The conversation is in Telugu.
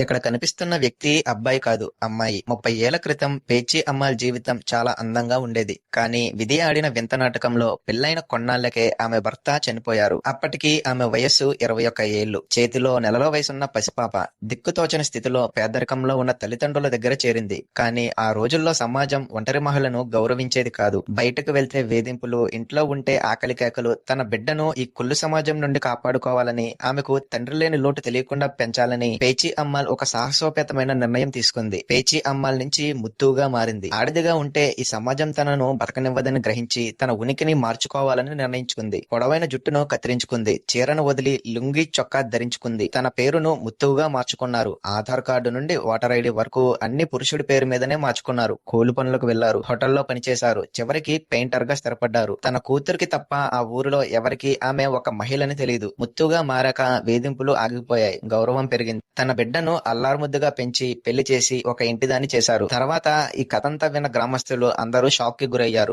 ఇక్కడ కనిపిస్తున్న వ్యక్తి అబ్బాయి కాదు, అమ్మాయి. 30 ఏళ్ల క్రితం పేచి అమ్మాల్ జీవితం చాలా అందంగా ఉండేది. కానీ విధి ఆడిన వింత నాటకంలో పెళ్లైన కొన్నాళ్లకే ఆమె భర్త చనిపోయారు. అప్పటికి ఆమె వయస్సు 21 ఏళ్లు. చేతిలో నెలలో వయసున్న పసిపాప. దిక్కుతోచని స్థితిలో పేదరికంలో ఉన్న తల్లిదండ్రుల దగ్గర చేరింది. కానీ ఆ రోజుల్లో సమాజం ఒంటరి మహిళను గౌరవించేది కాదు. బయటకు వెళ్తే వేధింపులు, ఇంట్లో ఉంటే ఆకలి కేకలు. తన బిడ్డను ఈ కుళ్ళు సమాజం నుండి కాపాడుకోవాలని, ఆమెకు తండ్రి లేని లోటు తెలియకుండా పెంచాలని పేచి అమ్మాల్ ఒక సాహసోపేతమైన నిర్ణయం తీసుకుంది. పేచి అమ్మాల్ నుంచి ముత్తుగా మారింది. ఆడదిగా ఉంటే ఈ సమాజం తనను బతకనివ్వదని గ్రహించి తన ఉనికిని మార్చుకోవాలని నిర్ణయించుకుంది. పొడవైన జుట్టును కత్తిరించుకుంది. చీరను వదిలి లుంగీ చొక్కా ధరించుకుంది. తన పేరును ముత్తుగా మార్చుకున్నారు. ఆధార్ కార్డు నుండి ఓటర్ ఐడి వరకు అన్ని పురుషుడి పేరు మీదనే మార్చుకున్నారు. కూలి పనులకు వెళ్లారు. హోటల్లో పనిచేశారు. చివరికి పెయింటర్ గా స్థిరపడ్డారు. తన కూతురికి తప్ప ఆ ఊరిలో ఎవరికి ఆమె ఒక మహిళని తెలియదు. ముత్తుగా మారాక వేధింపులు ఆగిపోయాయి. గౌరవం పెరిగింది. తన బిడ్డను అల్లారుముద్దుగా పెంచి పెళ్లి చేసి ఒక ఇంటిదాన్ని చేశారు. తర్వాత ఈ కథంతా విన్న గ్రామస్తులు అందరూ షాక్ కి గురయ్యారు.